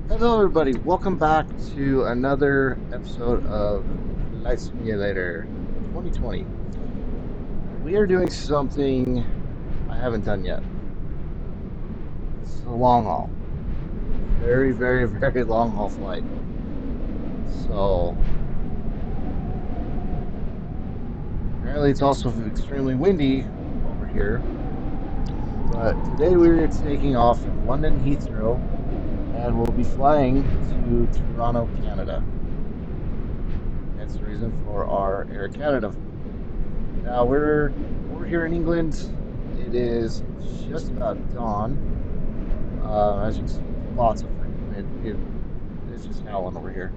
Hello, everybody. Welcome back to another episode of Flight Simulator 2020. We are doing something I haven't done yet. It's a long haul. Very, very, very long haul flight. So, apparently, it's also extremely windy over here. But today we're taking off from London Heathrow and we'll be flying to Toronto, Canada. That's the reason for our Air Canada. Now we're over here in England. It is just about dawn. As you can see, lots of freaking wind. It's just howling over here.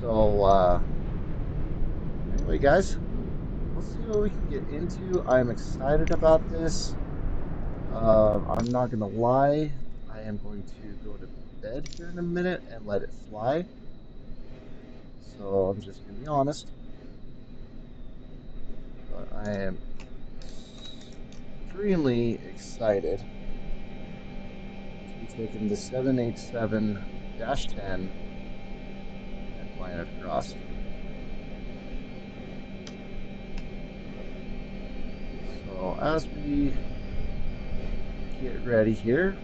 So anyway, guys, let's see what we can get into. I'm excited about this. I'm not gonna lie. I am going to go to bed here in a minute and let it fly. So I'm just gonna be honest. But I am extremely excited to be taking the 787-10 and flying it across. So as we get ready here,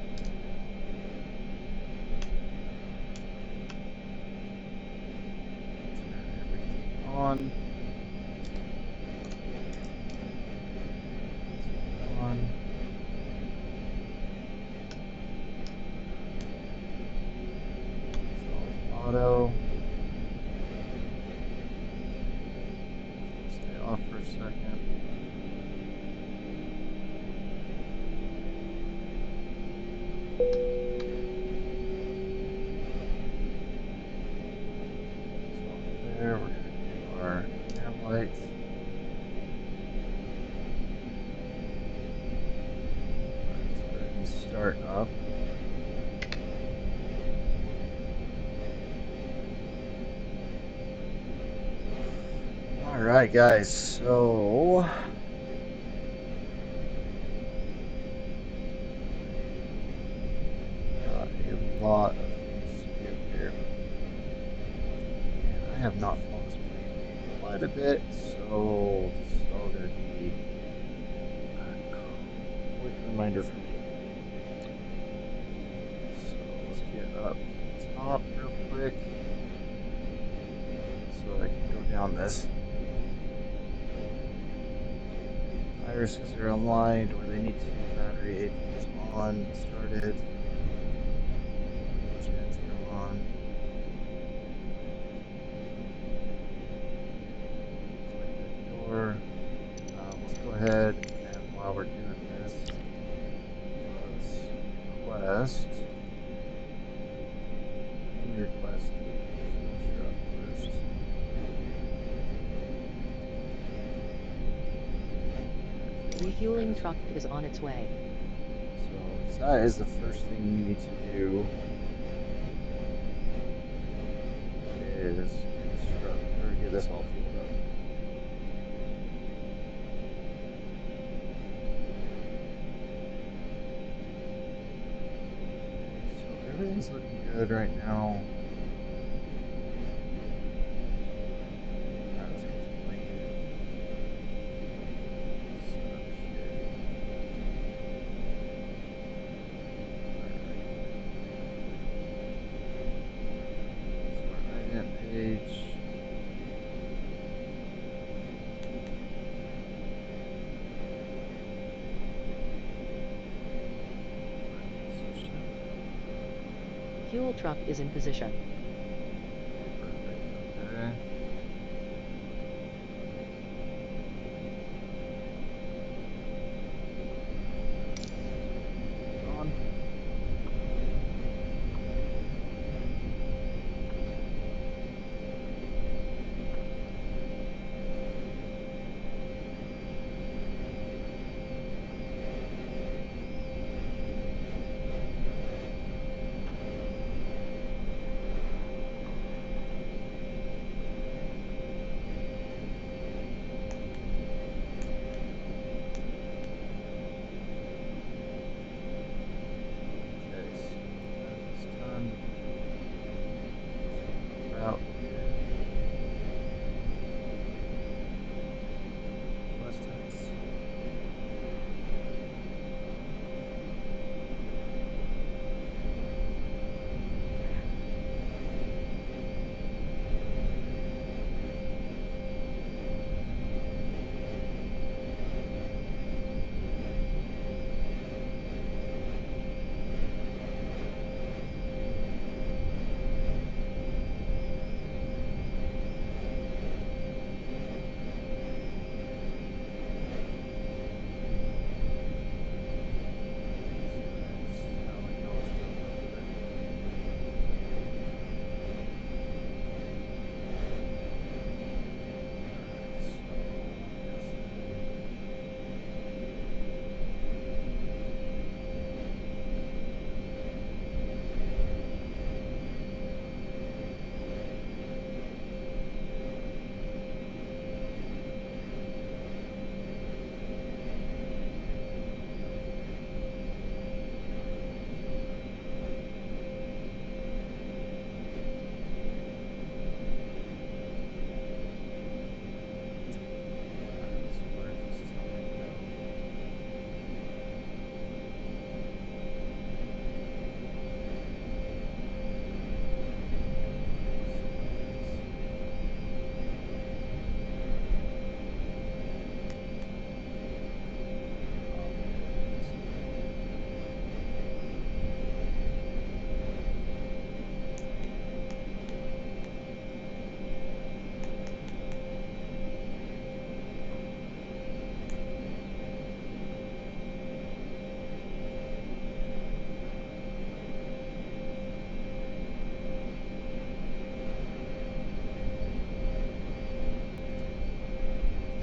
turn everything on. On. So auto. Stay off for a second. So there, we're gonna do our nav lights. Let's go ahead and start up. All right, guys. So got a lot of things to do here. And I have not flown this plane in quite a bit, so this is all going to be a quick reminder for me. So let's get up to the top real quick so I can go down this. Irises are aligned where they need to. Battery APUs on, started. Gens are on. Click the door. Let's go ahead and while we're doing this, let's request. Let me request finish up first. Refueling truck is on its way. So that is the first thing you need to do is construct or get this all filled up. So everything's looking good right now. Alright, let's get the plane set up here. Start ident page. Fuel truck is in position. Perfect. Okay. On.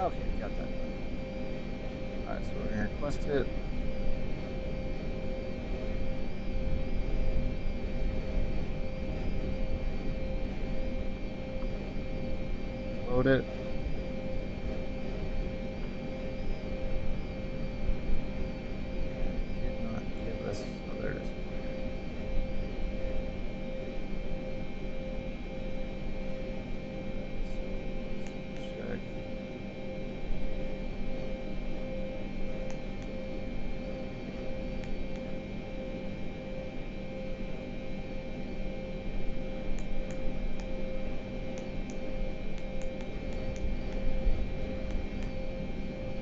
Okay, got that done. Alright, so we're gonna request it. Load it. Did not give us. Oh, there it is. Check.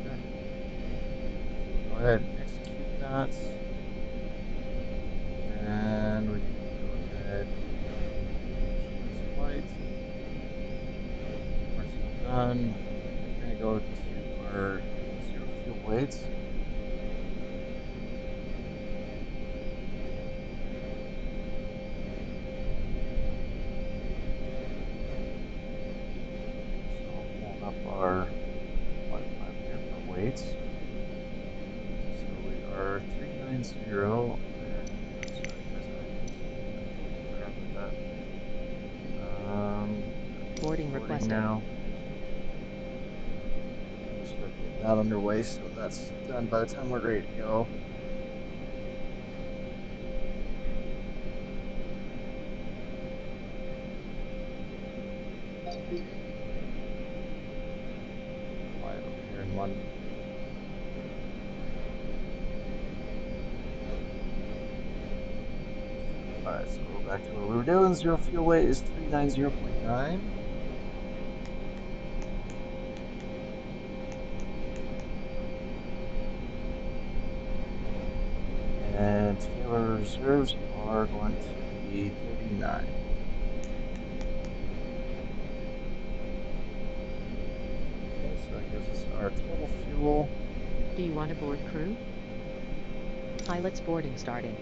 Okay. Go ahead and execute that. And we can go ahead and cancel this flight. Parts are done. We're gonna go to our zero fuel weights. So we'll hold up our flight plan here for weights. So we are 390 and sorry, where's that? Crap with that. Boarding requested. Now. Start getting that underway, so that's done by the time we're ready to go. Fly it over here in London. Alright, so we'll go back to what we were doing. Zero fuel weight is 390.9. And Taylor reserves are going to be 39. Okay, so that gives us our total fuel. Do you want to board crew? Pilot's boarding starting.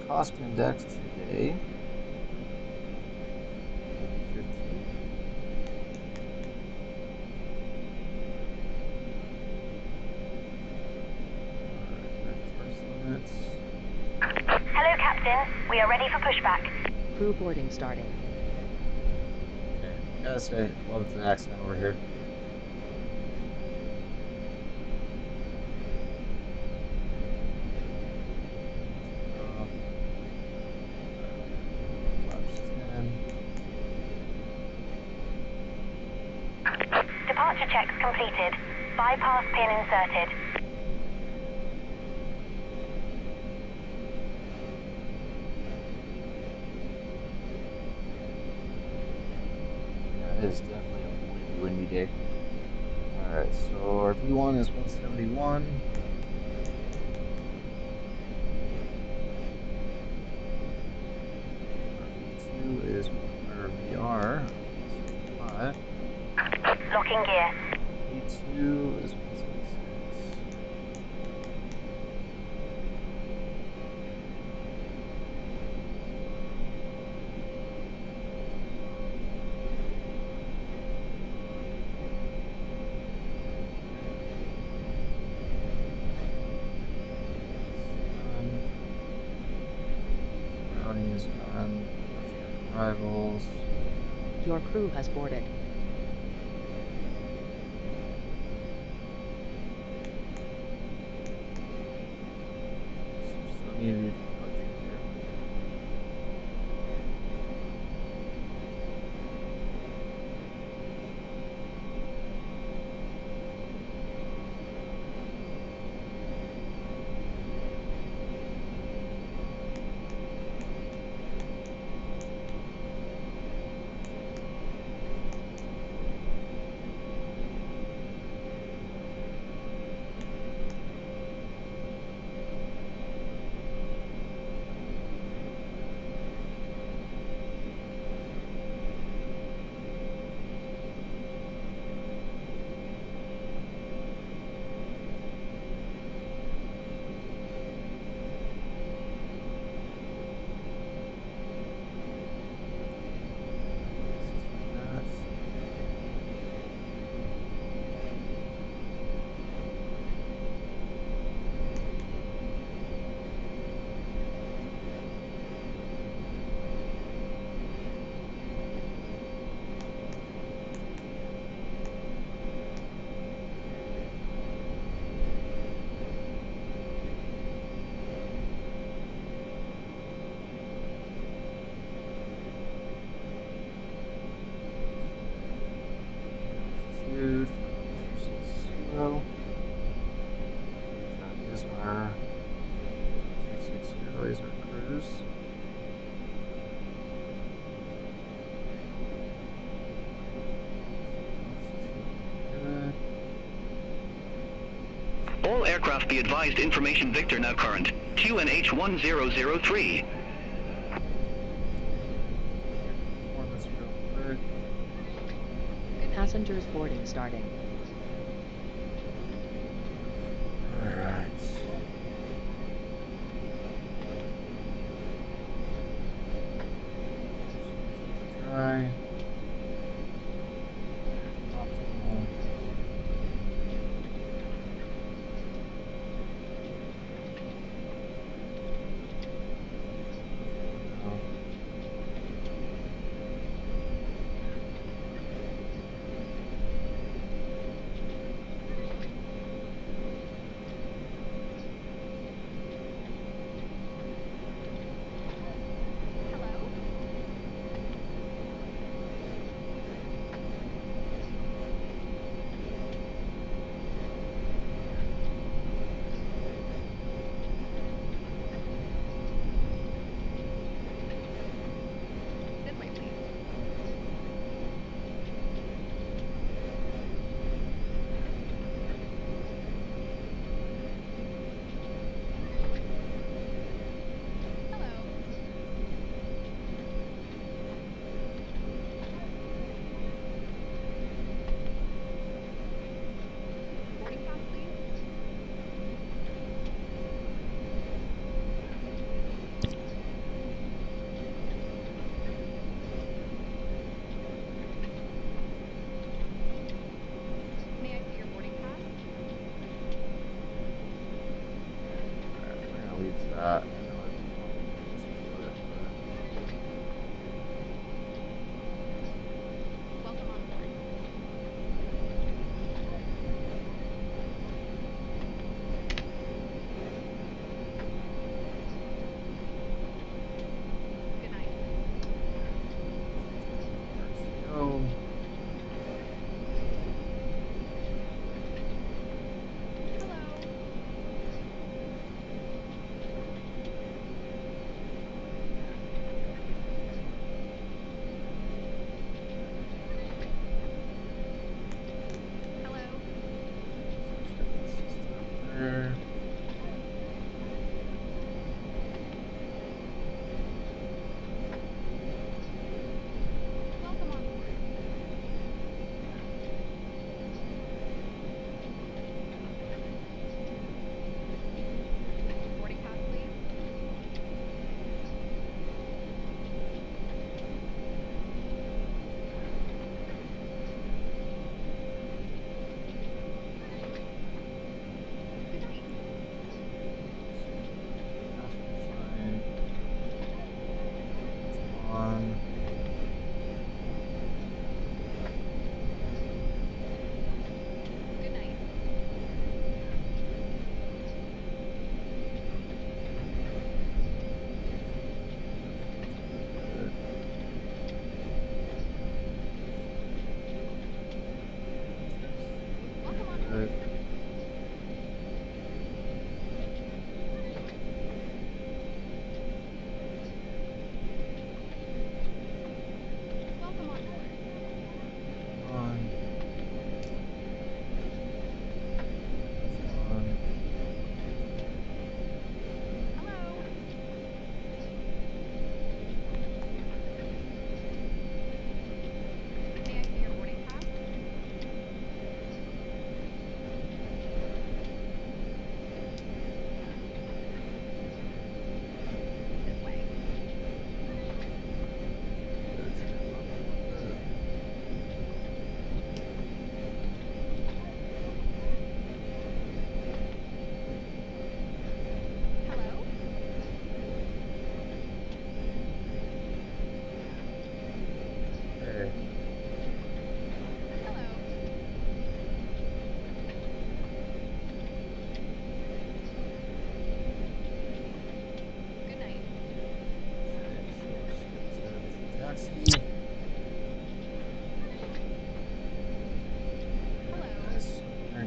Cost index today. 15. Limits. Hello, Captain. We are ready for pushback. Crew boarding starting. Okay, gotta say, love the accent over here. Departure checks completed. Bypass pin inserted. It is definitely a windy day. Alright, so our V1 is 171. Our V2 is, our VR is 175. Locking gear. V2 is 176. Routing is done. Arrivals. Your crew has boarded. Still need to do departure here. passengers. Good. All aircraft be advised information Victor now current. QNH 1003. Performance real quick. Passengers boarding starting. Alright. Try. Optimal. That.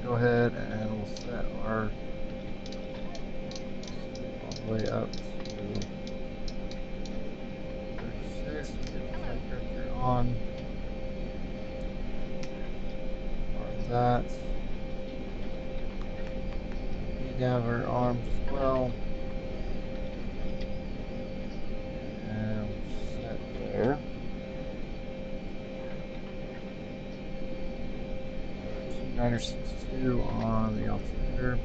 Go ahead and we'll set our all the way up to on. Arm that. Nav are armed as well. And we're set there. 2962 on the altimeter.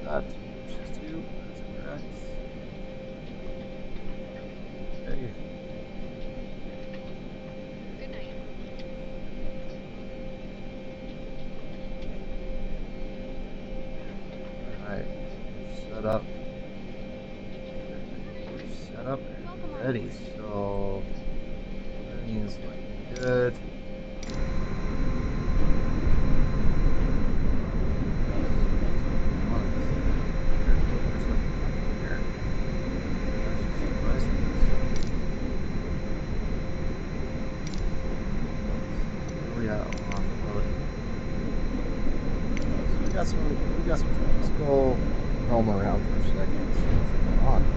That 262, that's correct. Okay. Good night. Alright, set up. We're set up and ready, so everything's looking good. We got some time. Let's go roam around for a second and see what's going on here.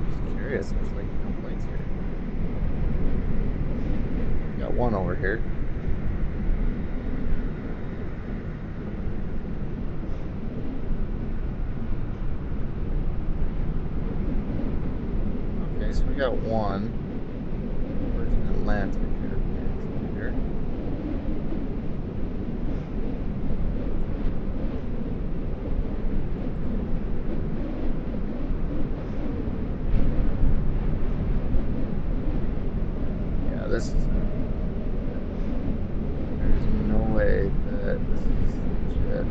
Just curious, there's like no planes here. We got one over here. Okay, so we got one. Virgin Atlantic Airplanes here. Yeah, this is there's no way that this is legit.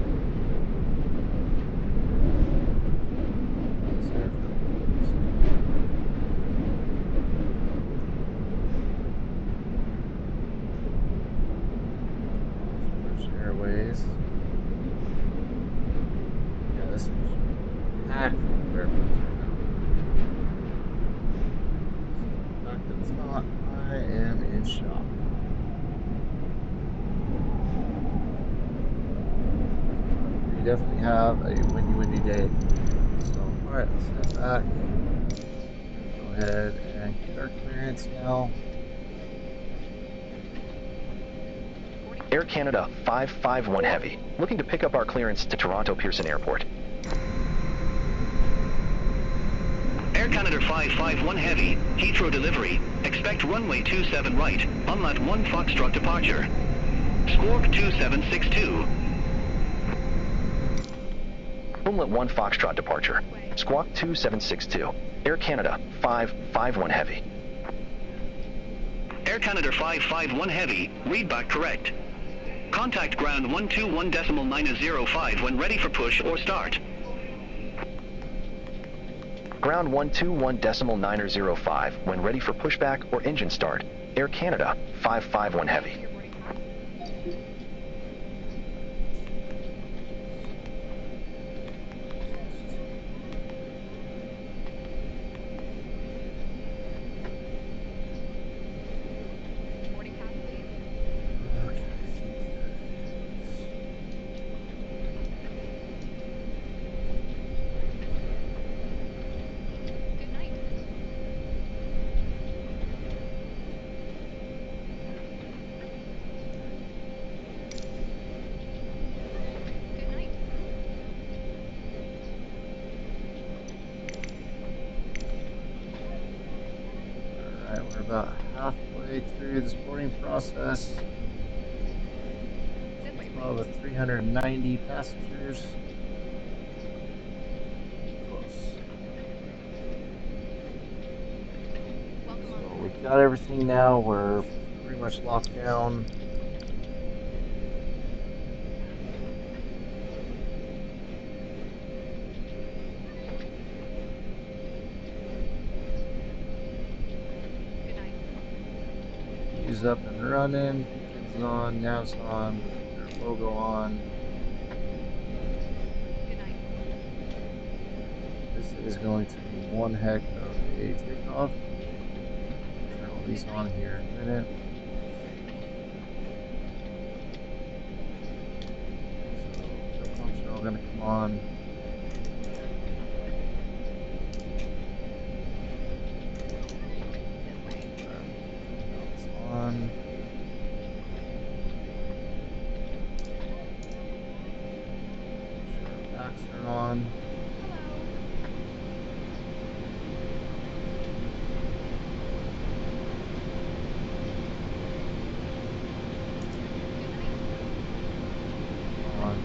This airfield works. British Airways. Yeah, this is packed with airplanes right now. The fact that it's not, I am in shock. We definitely have a windy day. So, alright, let's head back. Go ahead and get our clearance now. Air Canada 551 Heavy, looking to pick up our clearance to Toronto Pearson Airport. Air Canada 551 Heavy, Heathrow delivery. Expect runway 27 right, Unlat 1 Foxtrot departure. Squawk 2762. Unlat 1 Foxtrot departure. Squawk 2762. Air Canada 551 Heavy. Air Canada 551 Heavy, read back correct. Contact ground 121.905 when ready for push or start. Ground 121.905 when ready for pushback or engine start. Air Canada 551 Heavy. We're about halfway through this boarding process. Well, with 390 passengers. Close. So we've got everything now. We're pretty much locked down. Up and running, beacons on, nav's on, logo on. This is going to be one heck of a takeoff. Turn all these on here in a minute. So fuel pumps are all going to come on. On. Sure, backs are on. On.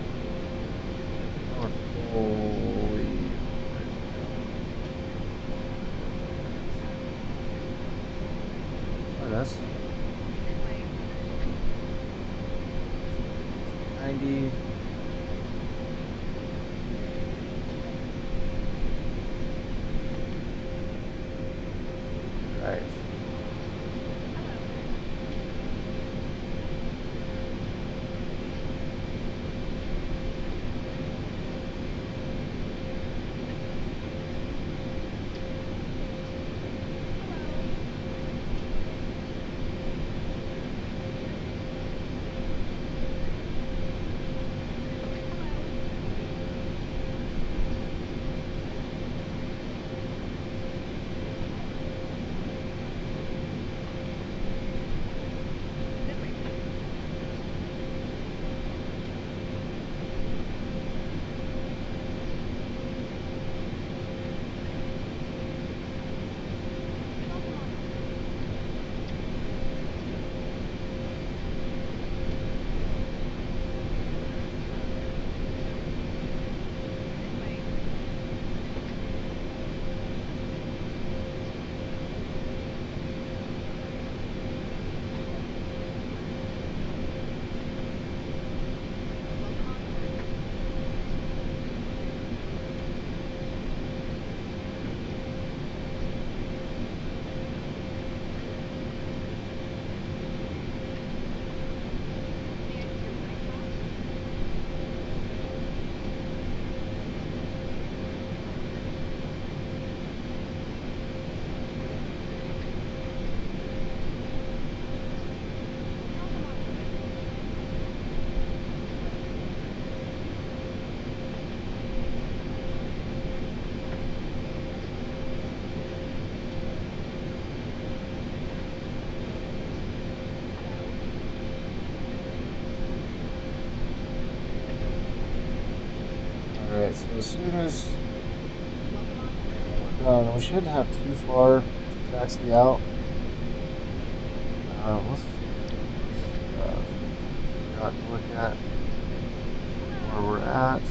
Power fully. Let us. 90. Right. Alright, so as soon as we're done, we shouldn't have too far to taxi out. Let's forgot to look at where we're at.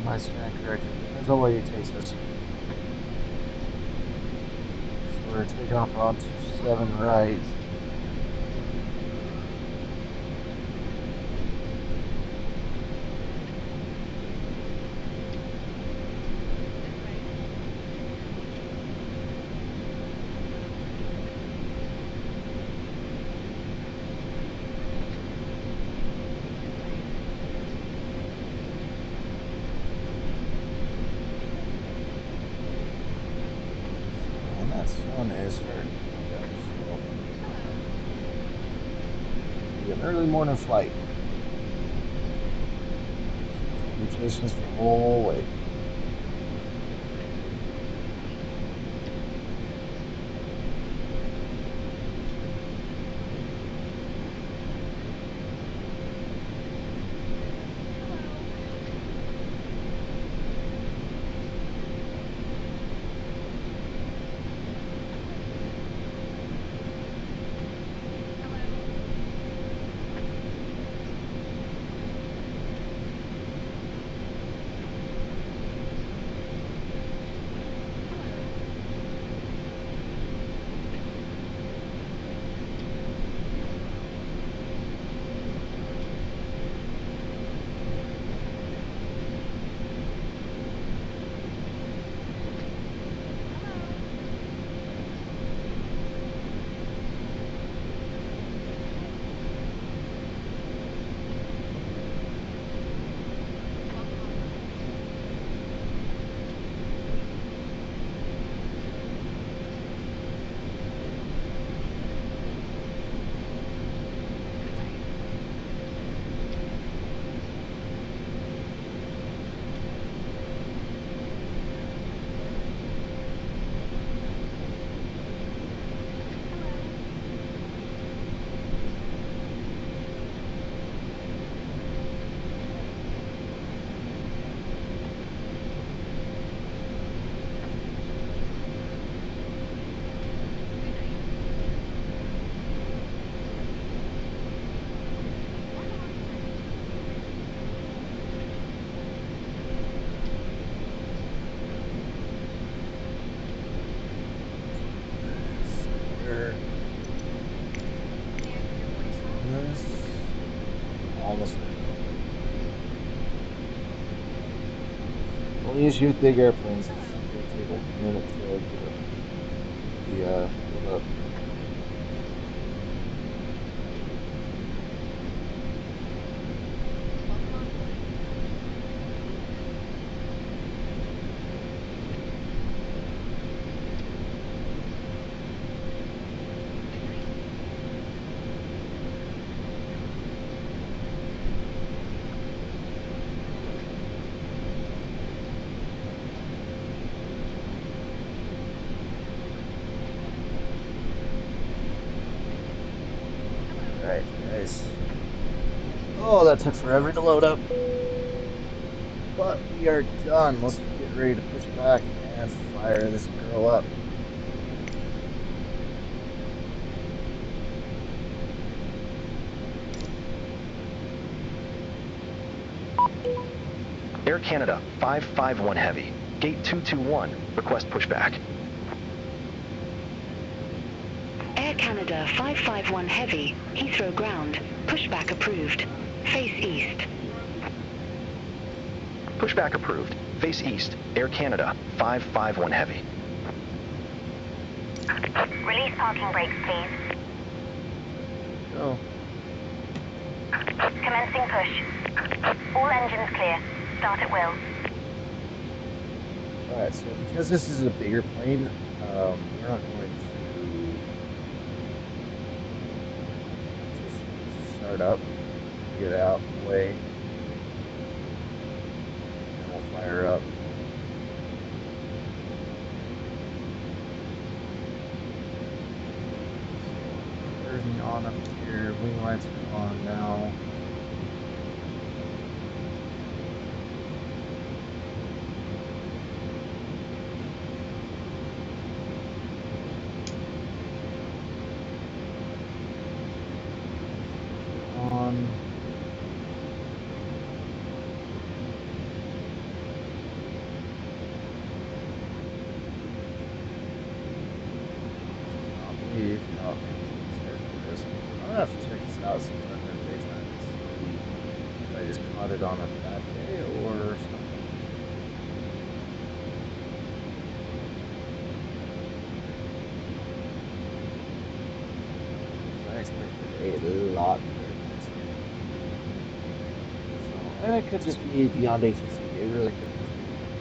Might stand corrected. Depends on where he takes us. So we're taking off on 27 right. And that sun is starting to peak up. So it'll be an early morning flight. So we'll be chasing us the whole way. there. This. Almost there. Only issue with big airplanes is they take like a minute to build up. Alright, guys. Oh, that took forever to load up. But we are done. Let's get ready to push back and fire this girl up. Air Canada 551 Heavy, Gate 221, request pushback. Air Canada 551 Heavy, Heathrow ground. Pushback approved. Face east. Pushback approved. Face east. Air Canada 551 Heavy. Release parking brakes, please. Go. Commencing push. All engines clear. Start at will. Alright, so because this is a bigger plane, we're not going to just start up, get out of the way, and we'll fire up. Everything on up here, wing lights are on now. On. I'll leave. Oh, I'm gonna have to check this out sometime in the daytime. If I just caught it on a bad day or something. I expected a lot better. And it could just be beyond ATC. It really could just be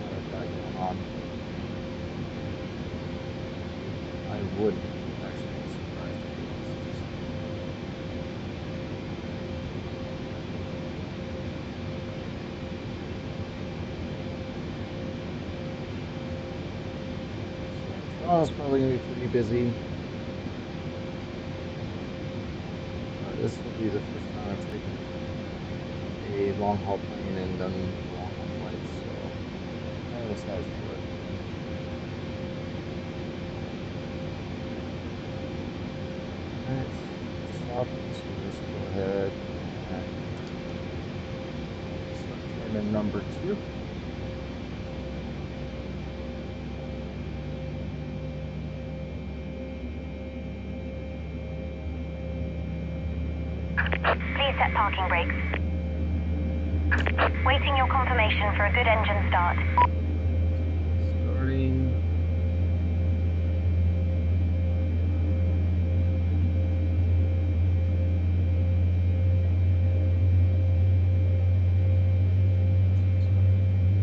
what I've got going on. I wouldn't actually be surprised if it was just. Toronto's probably going to be pretty busy. This will be the first time I've taken a long haul plane and done long haul flights, so I'm excited for it. Alright, stop, so just go ahead and start turning number 2. Please set parking brakes. Waiting your confirmation for a good engine start. Starting.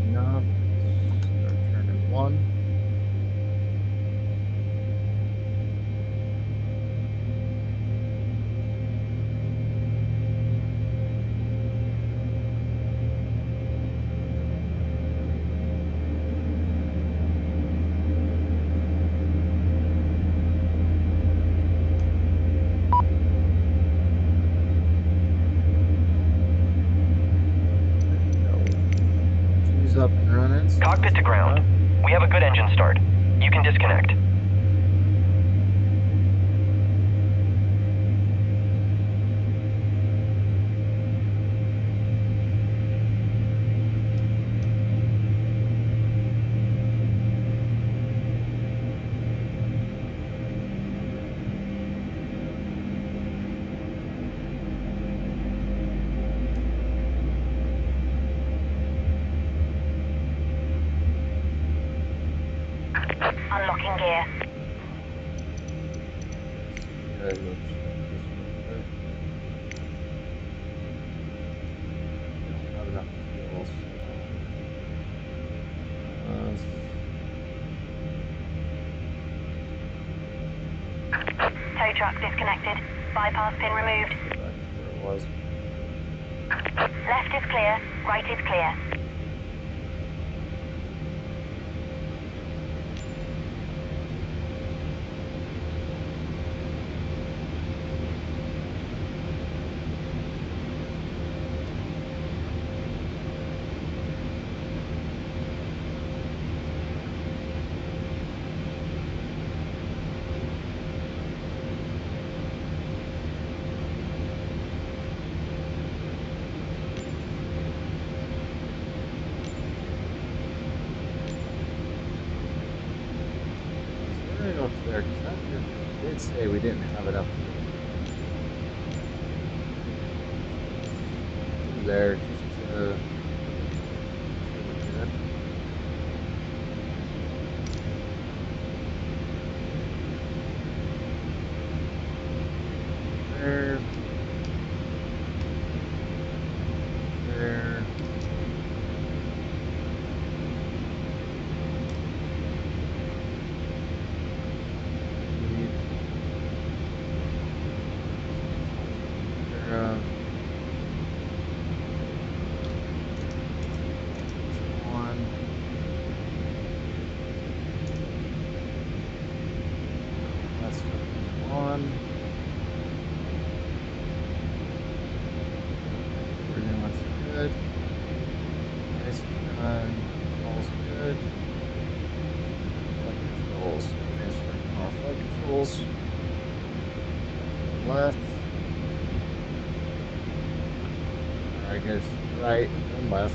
Enough. Start turning 1. Two's up and running. So Cockpit to ground. We have a good engine start. You can disconnect. locking gear. Gotta go check this real quick. Don't have enough fuel, so. Tow truck disconnected. Bypass pin removed. Back to where it was. Left is clear. Right is clear. Up there, because that did say we didn't have enough there just to good. There. There. Left. I guess right and left.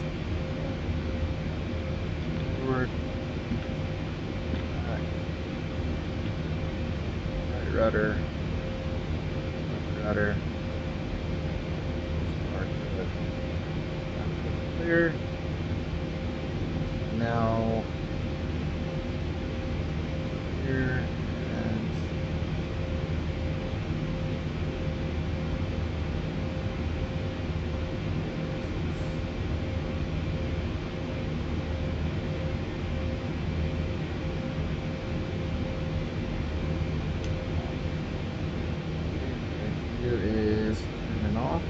Forward. Back. Right rudder. Left rudder. Start good. Clear. Now here and here is turning off.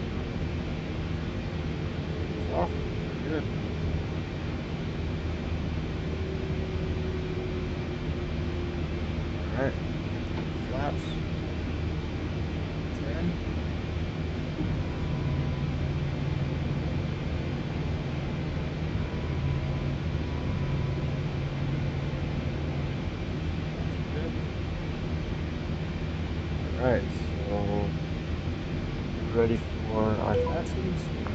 It's off. Good. Alright. Flaps. 10. Good. Alright, so we're ready for our taxis.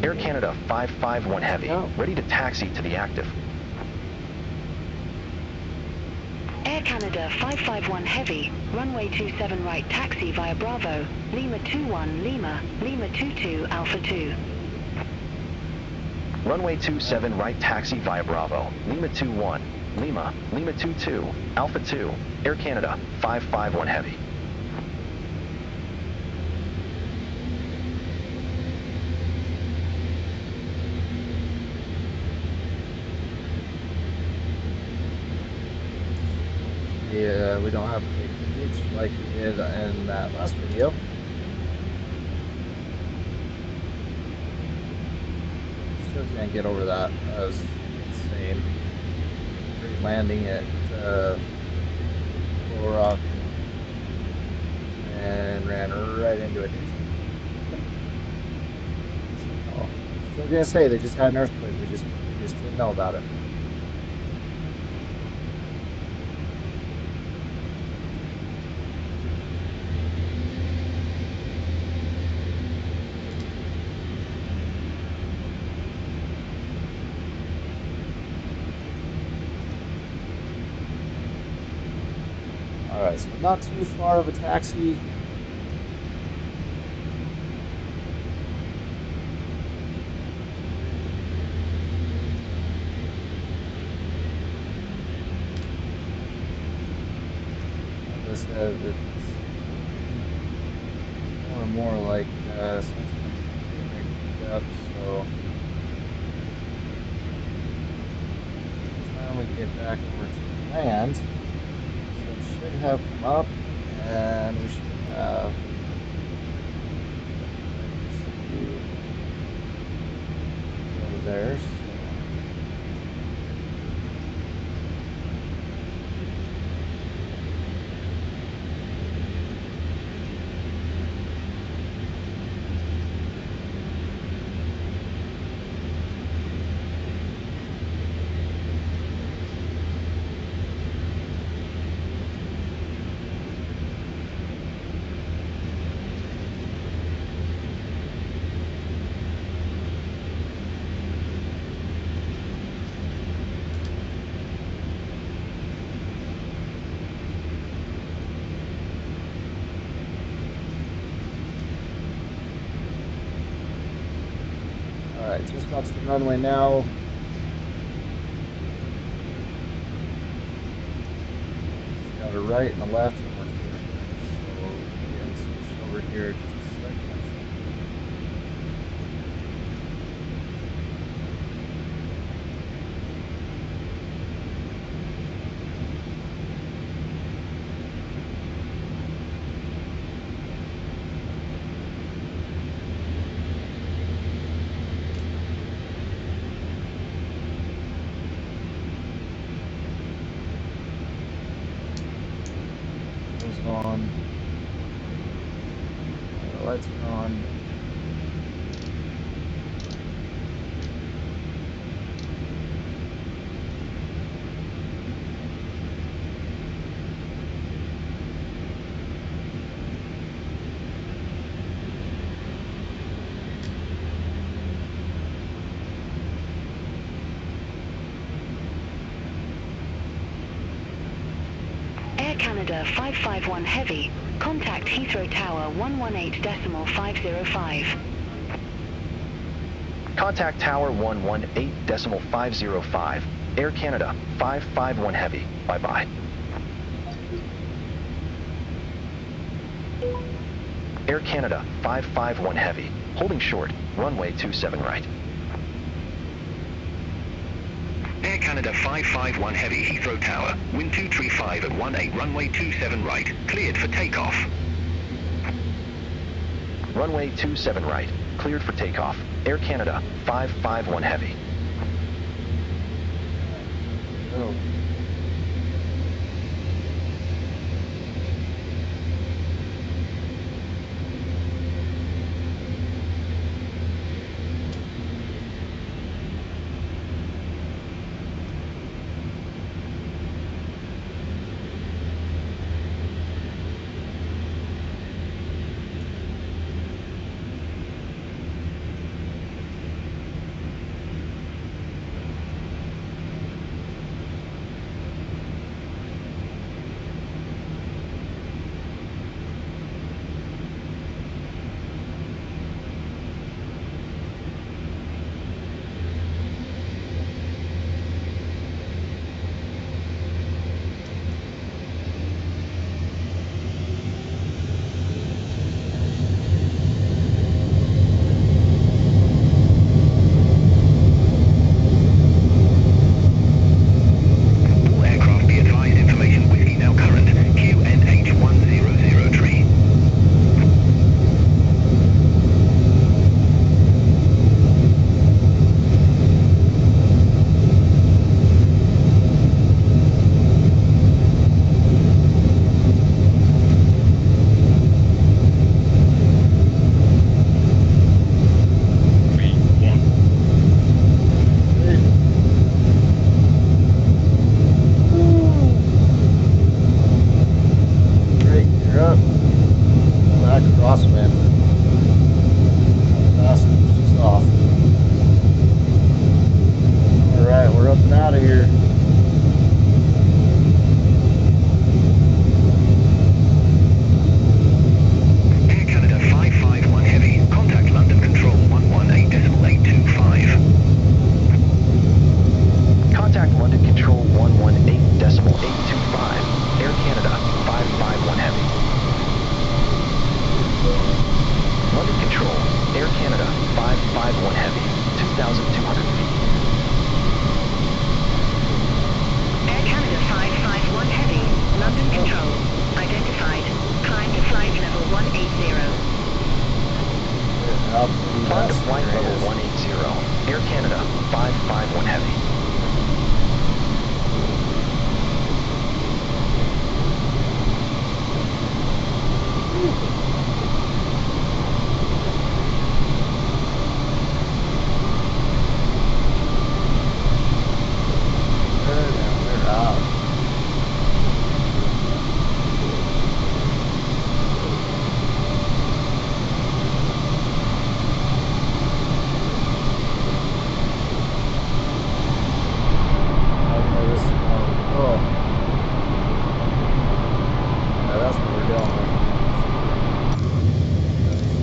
Air Canada 551 Heavy, Yeah. ready to taxi to the active. Air Canada 551 Heavy, runway 27 right taxi via Bravo, Lima 21 Lima, Lima 22 Alpha 2. Runway 27 right taxi via Bravo, Lima 21 Lima, Lima 22 Alpha 2, Air Canada 551 Heavy. Yeah, we don't have a big ditch like we did in that last video. Still can't get over that. That was insane. Great landing at Little Rock and ran right into a ditch. So, still gonna say they just had an earthquake. We just didn't know about it. All right, so not too far of a taxi. said, it's more and more like something picked up, so by the time we get back over to land, it should have come up, and we should have over there. So. Alright, just got to the runway now. Just got a right and a left, and we're clear. So, again, switch over here just a second. Goes on. The lights are on. Air Canada 551 Heavy, contact Heathrow Tower 118.505. Contact Tower 118.505. Air Canada 551 Heavy. Bye-bye. Air Canada 551 Heavy. Holding short. Runway 27 right. Air Canada 551 Heavy, Heathrow Tower. Wind 235 at 18, runway 27 right. Cleared for takeoff. Runway 27 right. Cleared for takeoff. Air Canada 551 Heavy. Oh.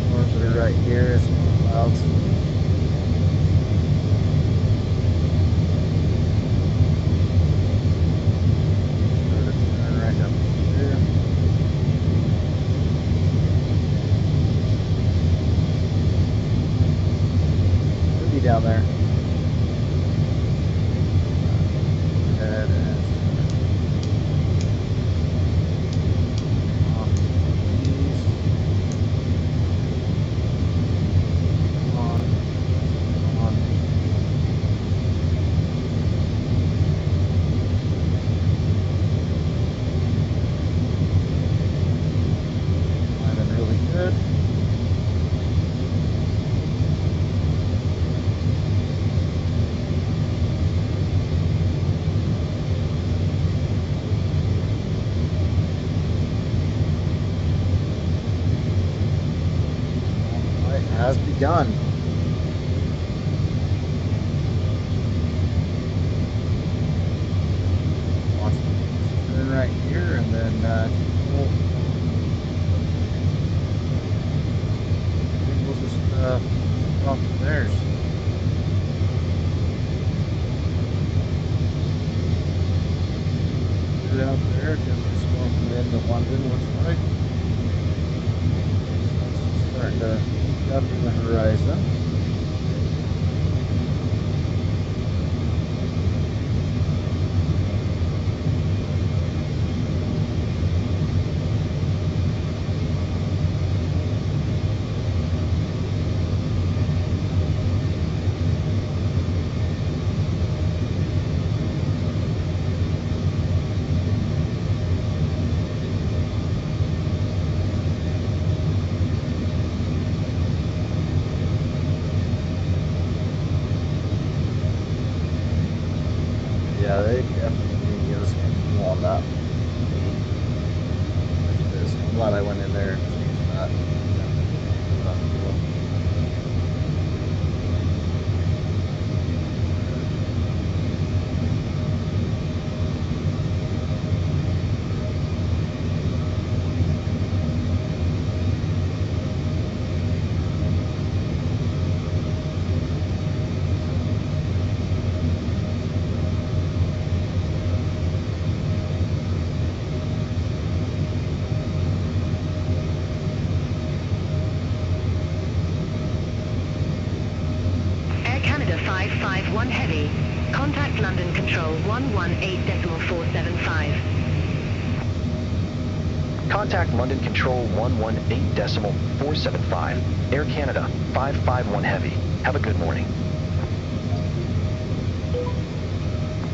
Storms that are right here, storm clouds. Turn right up here. Windy down there. Dead and off east. On. Climbing really good. Flight has begun. Watch the turn right here and then we'll just off the theirs. Good out there, definitely storm coming into London, looks like. Starting to peek up in the horizon. Yeah, they definitely need to give us some fuel on that. I'm glad I went in there and changed that. Air Canada 551 Heavy. Contact London Control 118.475. Contact London Control 118.475. Air Canada 551 Heavy. Have a good morning.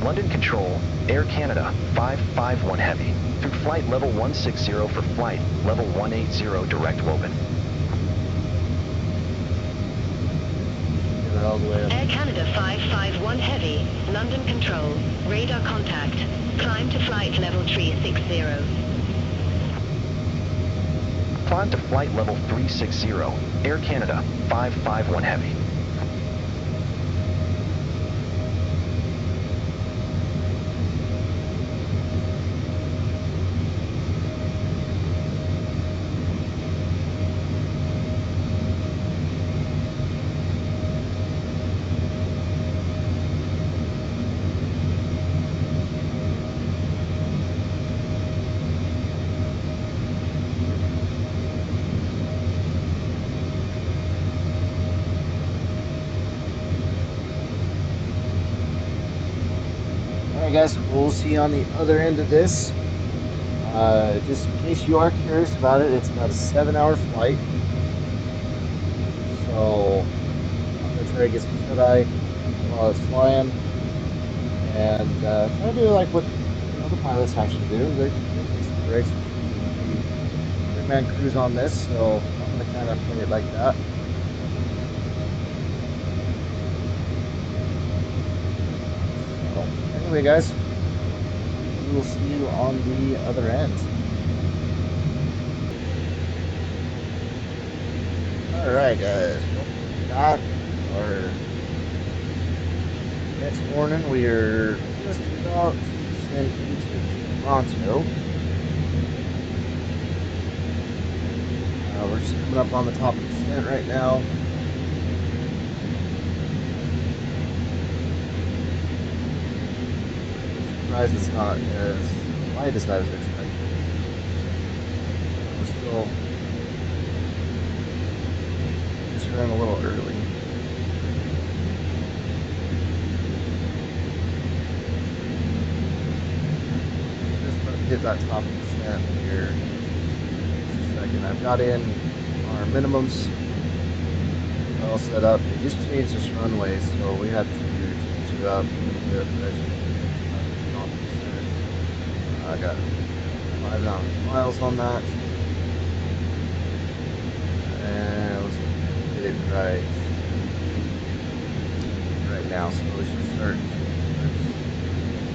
London Control, Air Canada 551 Heavy. Through flight level 160 for flight level 180 direct Woburn. Get it all the way up. Air Canada 551 Heavy. London Control. Radar contact. Climb to flight level 360. Climb to flight level 360. Air Canada 551 Heavy. Alright guys, we'll see you on the other end of this. Just in case you are curious about it, it's about a 7-hour flight. So I'm going to try to get some shut-eye while it's flying. And try to do like what the pilots actually do. They take some breaks. It's usually a 3-man cruise on this, so I'm going to kind of play it like that. So anyway guys, we will see you on the other end. Alright guys, welcome back. Our next morning we are just about to send each to Toronto. just coming up on the top of the descent right now. Surprised it's not as light as I was expecting. We're still just running a little early. Just about to hit that top of the descent here. Just a second. I've got in our minimums all set up. They just changed this runway, so we had to change it up a little bit, but as you can see, it's about to get on the descent. I got 5 miles on that. And let's get it right now. So we should start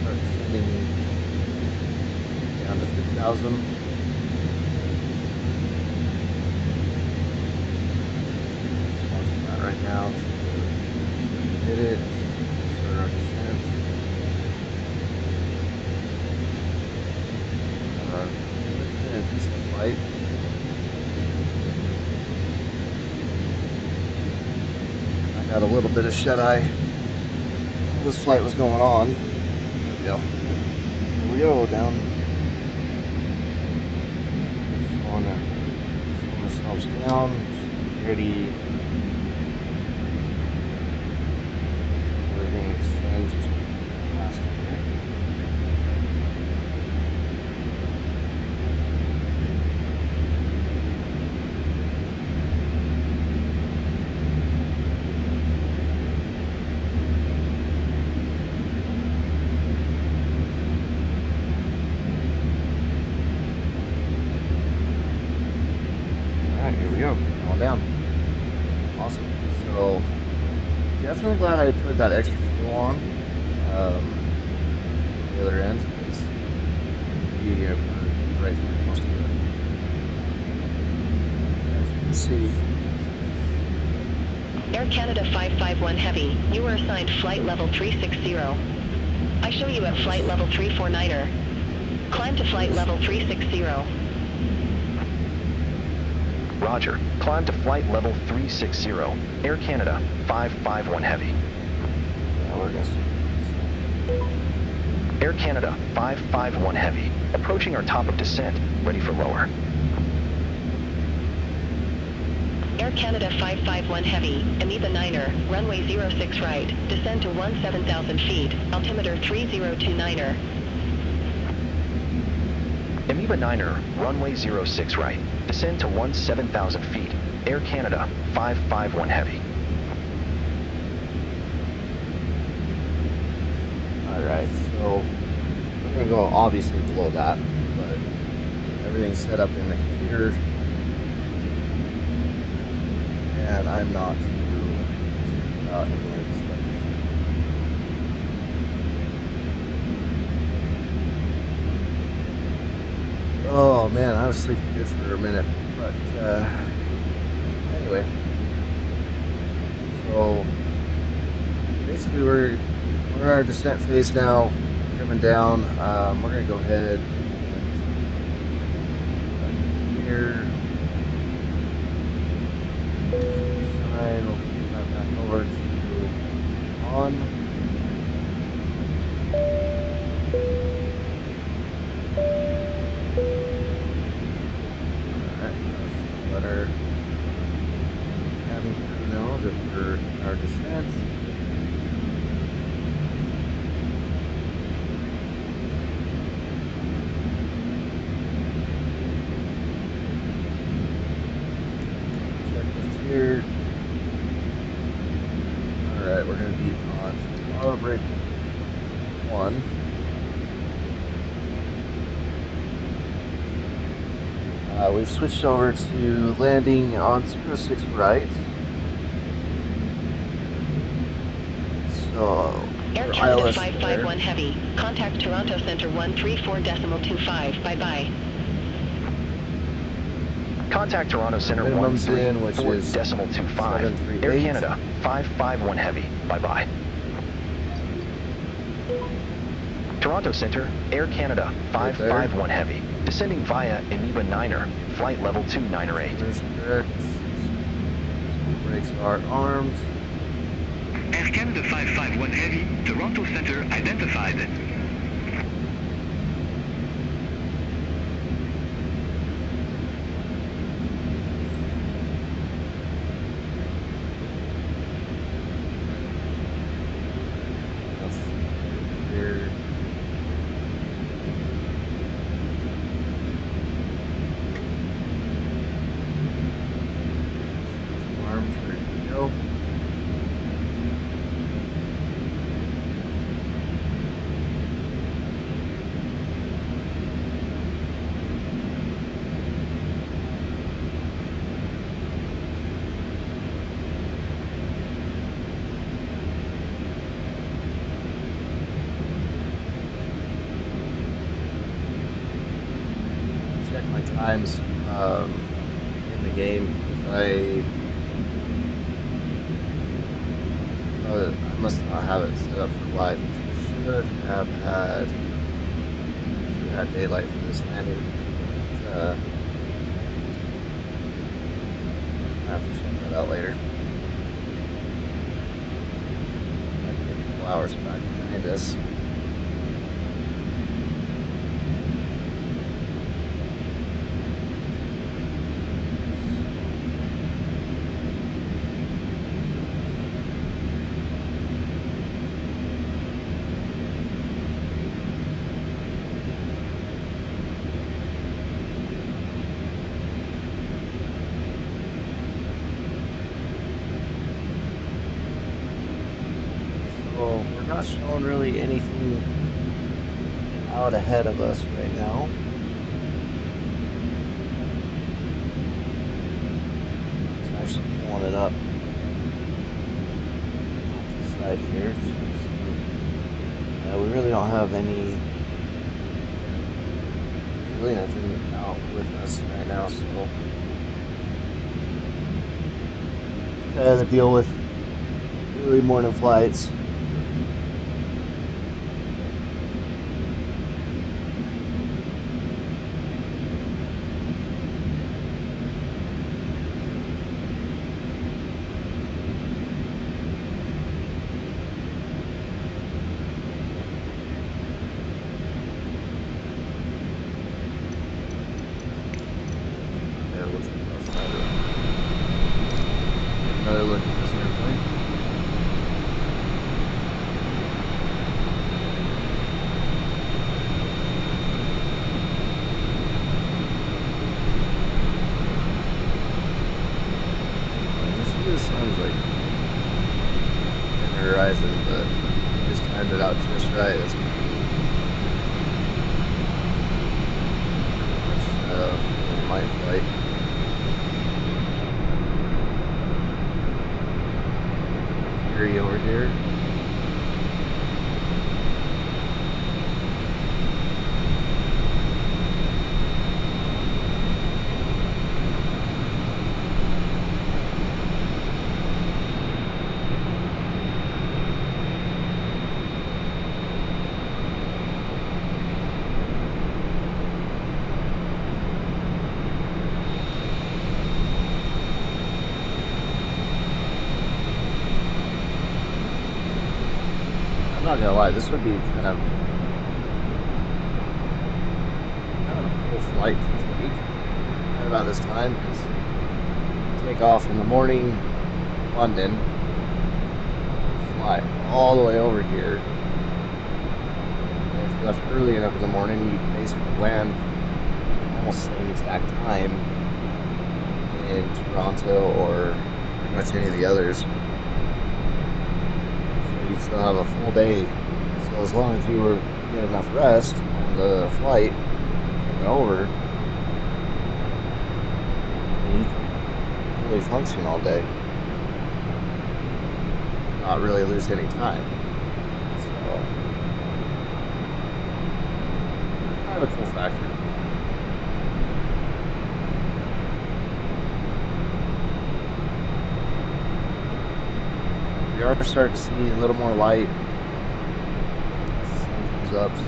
descending down to 3,000. Watching that right now. Hit it. Start our descent. Decent flight. I got a little bit of shut-eye. This flight was going on. There we go, down. Slowing ourselves down. Ready. We're going to descend just past here. Here we go, going down. Awesome. So, definitely glad I put that extra fuel on the other end, because you put right through most of it. As you can see. Air Canada 551 Heavy, you are assigned flight level 360. I show you at flight level 349er. Climb to flight level 360. Roger. Climb to flight level 360. Air Canada 551 Heavy. Yeah, we're gonna see. Air Canada 551 Heavy. Approaching our top of descent. Ready for lower. Air Canada 551 Heavy, Amoeba 9er, runway 06 right, descend to 17,000 feet, altimeter 3029er. Amoeba 9er, runway 06 right. Descend to 17,000 feet. Air Canada 551 Heavy. Alright, so we're going to go obviously below that, but everything's set up in the computer, and I'm not too concerned about any of this stuff. Oh man, I was sleeping good for a minute, but anyway, so basically we're in our descent phase now, coming down. We're gonna go ahead and here, sign, we'll put that back over to on. Alright, let our cabin crew know that we're in our descent. Checklist here. Alright, we're going to be on auto brake 1. We've switched over to landing on 06 right. So, Air our Canada ILS 551 Heavy, contact Toronto Center 134.25, bye-bye. Contact Toronto Center minimum's in, which is 134.25. 738. Air Canada 551 Heavy. Bye-bye. Toronto Center, Air Canada 551 Heavy, descending via Eniba Niner, flight level 298. There's correct. Brakes are armed. Air Canada 551 Heavy, Toronto Center identified. Here. Arms ready to go. Check my times in the game. I must not have it set up for live. Should have had daylight for this landing. I have to check that out later. Might be a couple hours back behind us. So we're not showing really anything out ahead of us right now. It's actually pulling it up off the side here. Yeah, we really don't have really nothing out with us right now, so kind of the deal with early morning flights. Another look at this airplane. I see the sun's like in the horizon, but I just timed it out just right. It's my flight. Area over here. I'm not gonna lie, this would be kind of a cool flight to take right about this time, because take off in the morning, London, fly all the way over here, and if you left early enough in the morning, you'd basically land almost same exact time in Toronto or pretty much any of the others. So you'd still have a full day. So as long as you were get enough rest on the flight coming over, I mean, you could fully function all day, not really lose any time. So kind of a cool factor. We are starting to see a little more light as the sun comes up, so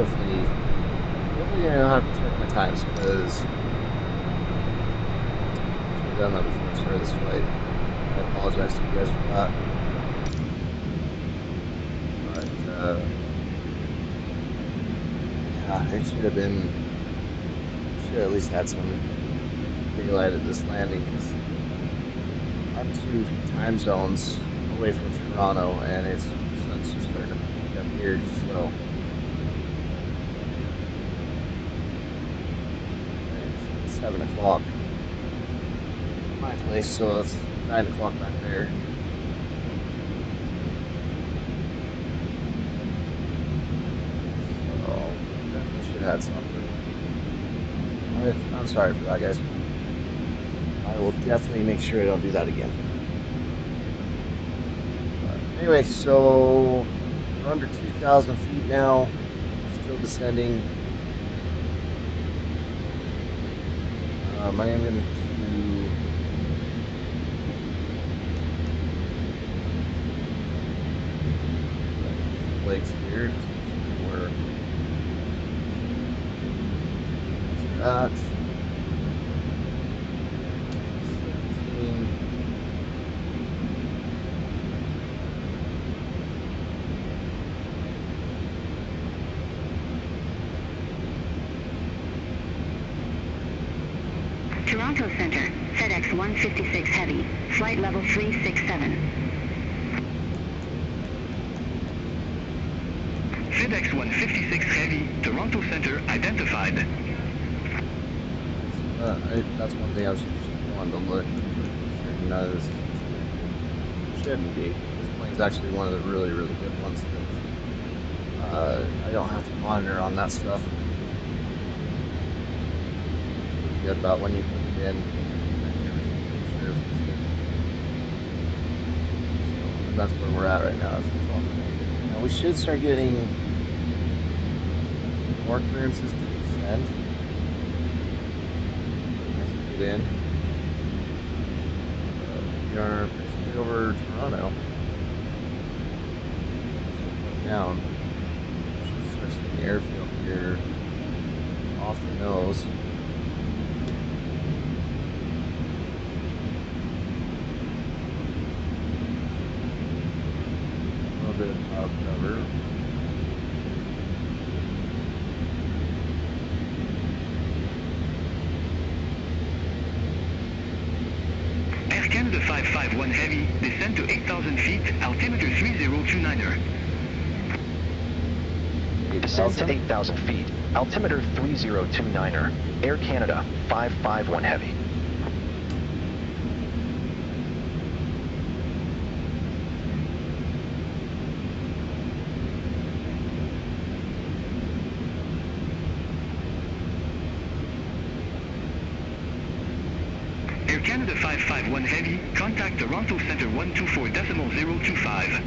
definitely gonna have to check my times because I've done that before I started this flight. I apologize to you guys for that. But yeah, it should have at least had some daylight at this landing because I'm 2 time zones away from Toronto, and the sun's just starting to peak up here. So it's 7 o'clock my place, so it's 9 o'clock back there. So definitely should have had something. I'm sorry for that, guys. I will definitely make sure I don't do that again. Anyway, so we're under 2,000 feet now, still descending. I am going to legs here. Where that 17. Toronto Center, FedEx 156 Heavy, flight level 367. FedEx 156 Heavy, Toronto Center identified. That's one thing I was wanting to look. None of this shouldn't be. This plane's actually one of the really, really good ones that I don't have to monitor on that stuff. Good about when you put it in. So that's where we're at right now. Now we should start getting more clearances to descend. Get in. We are basically over Toronto. Down. Start seeing the airfield here off the nose. A little bit of cloud cover. Air Canada 551 Heavy, descend to 8,000 feet, altimeter 3029er. Descend to 8,000 feet, altimeter 3029er, Air Canada 551 Heavy. Air Canada 551 Heavy, contact Toronto Center 124.025.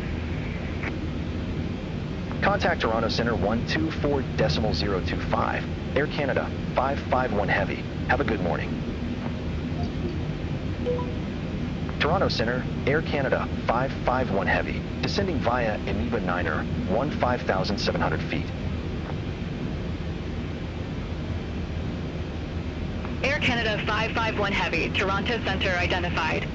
Contact Toronto Center 124.025, Air Canada 551 Heavy. Have a good morning. Toronto Center, Air Canada 551 Heavy, descending via Eniva Niner, 15,700 feet. Air Canada 551 Heavy, Toronto Center identified.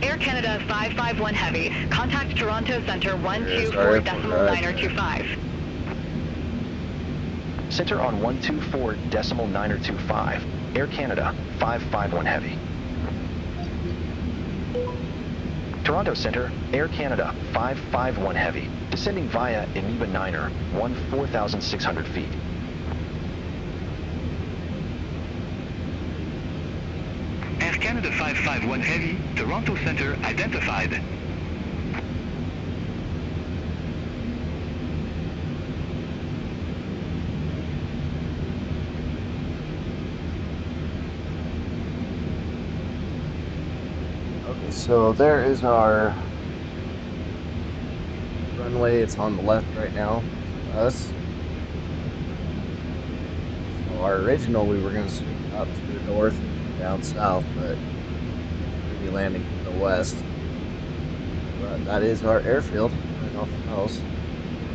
Air Canada 551 Heavy, contact Toronto Center 124.925. Center on 124.925, Air Canada 551 Heavy. Toronto Center, Air Canada 551 Heavy, descending via Eniva Niner, 14,600 feet. Air Canada 551 Heavy, Toronto Center identified. Okay, so there is our runway. It's on the left right now. Us. So our original, we were going to swing up to the north and down south, but we'll be landing to the west. But that is our airfield right off the nose.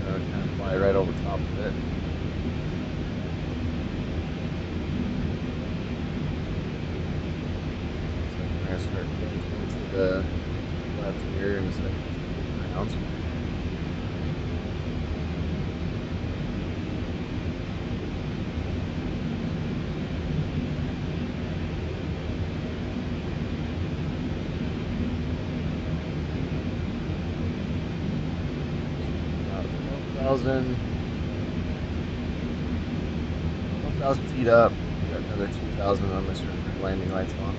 gonna kind of fly right over top of it. So we're gonna start heading towards the left here in a second. Around. 12,000 feet up. We got another 2,000 on my circular landing lights on.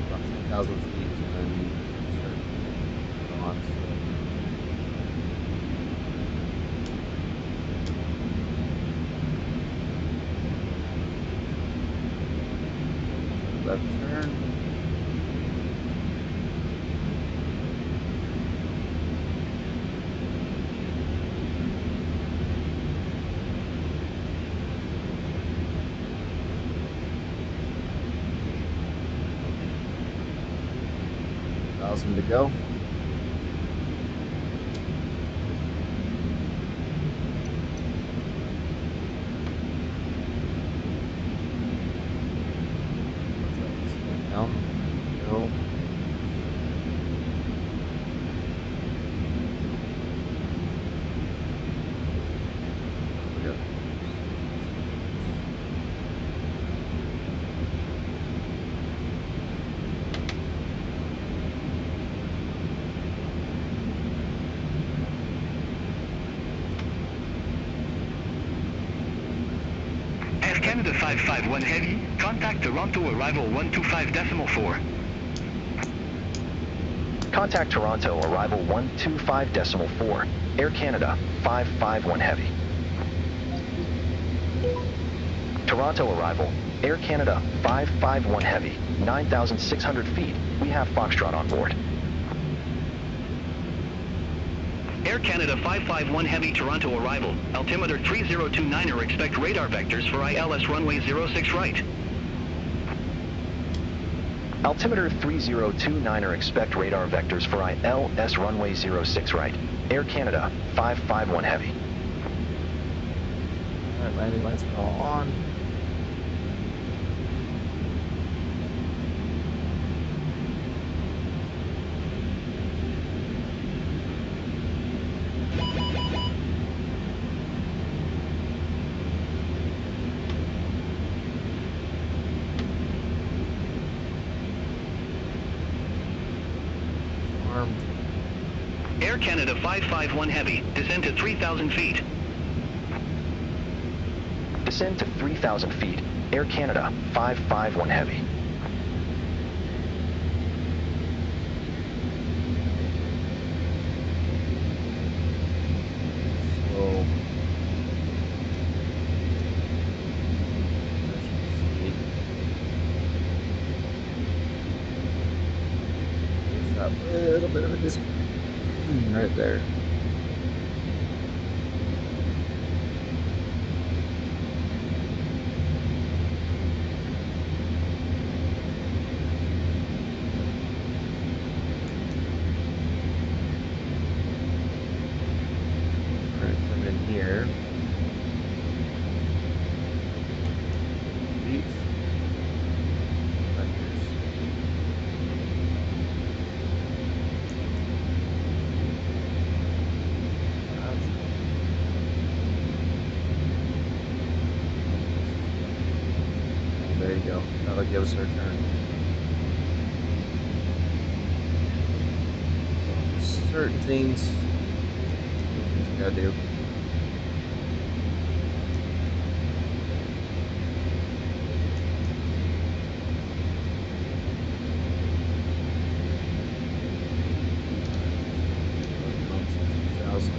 About 10,000 feet, and then start on. Left turn. To go. Down. Go. Air Canada 551 Heavy, contact Toronto arrival 125.4. Contact Toronto arrival 125.4. Air Canada 551 Heavy. Toronto arrival. Air Canada 551 Heavy, 9,600 feet. We have Foxtrot on board. Air Canada 551 Heavy Toronto arrival. Altimeter 3029er, expect radar vectors for ILS runway 06 right. Altimeter 3029er, expect radar vectors for ILS runway 06 right. Air Canada 551 Heavy. Alright, landing lights are all on. Air Canada 551 Heavy, descend to 3,000 feet. Descend to 3,000 feet. Air Canada 551 Heavy. A little bit of a discount right there. We're gonna come in here. These vectors. There you go. That'll give us our turn. So certain things you gotta do. On to 2,000.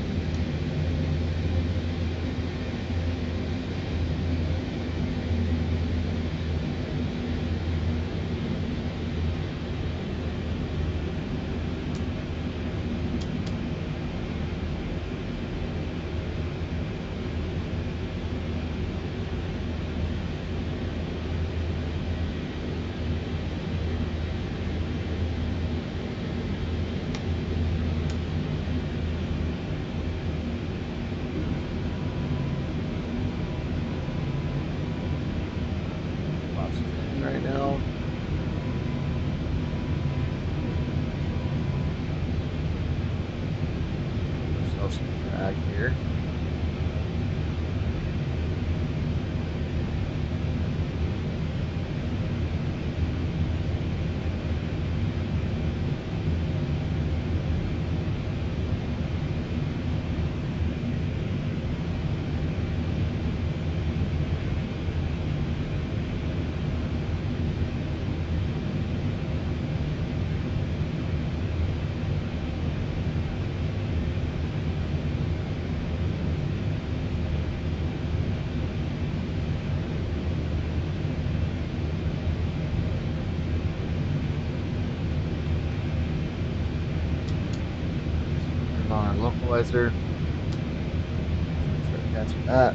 localizer. Start catching that.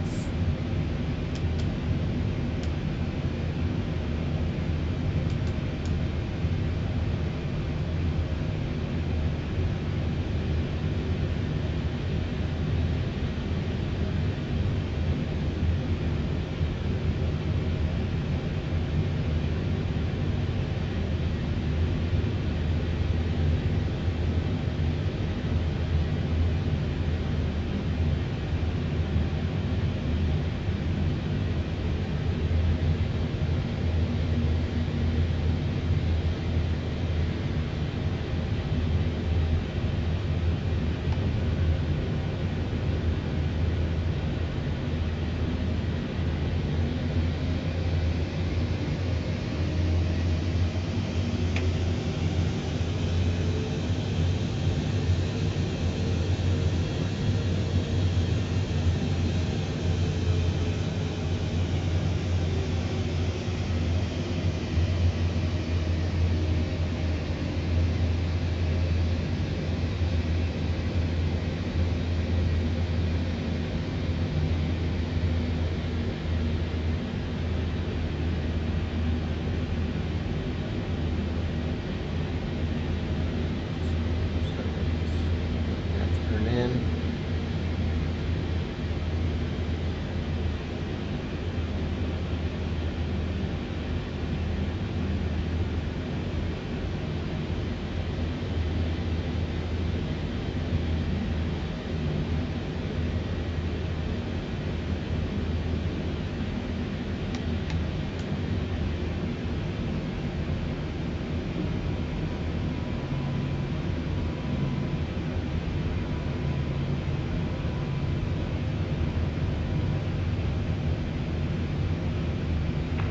Turn in.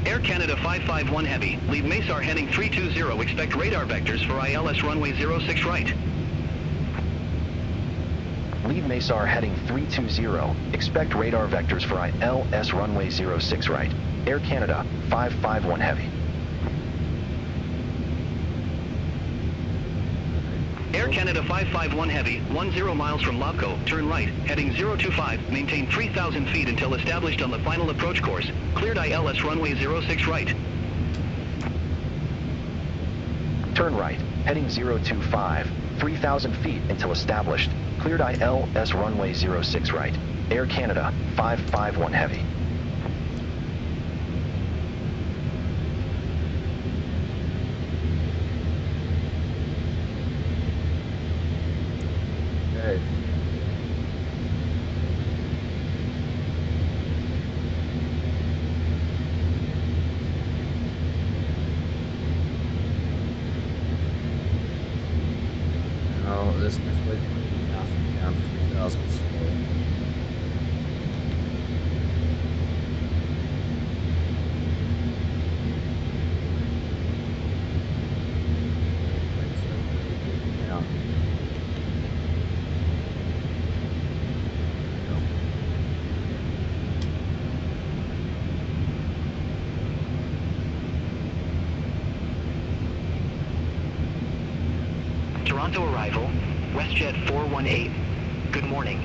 Air Canada 551 Heavy, lead MESAR heading 320, expect radar vectors for ILS runway 06 right. Lead MESAR heading 320, expect radar vectors for ILS runway 06 right. Air Canada 551 Heavy. Air Canada 551 Heavy, 10 miles from Lobco, turn right, heading 025, maintain 3,000 feet until established on the final approach course, cleared ILS runway 06 right. Turn right, heading 025, 3,000 feet until established, cleared ILS runway 06 right. Air Canada 551 Heavy. Okay. Now this next waypoint we have to be on 3,000 still. Right, so down. There we go. Toronto arrival, WestJet 418. Good morning.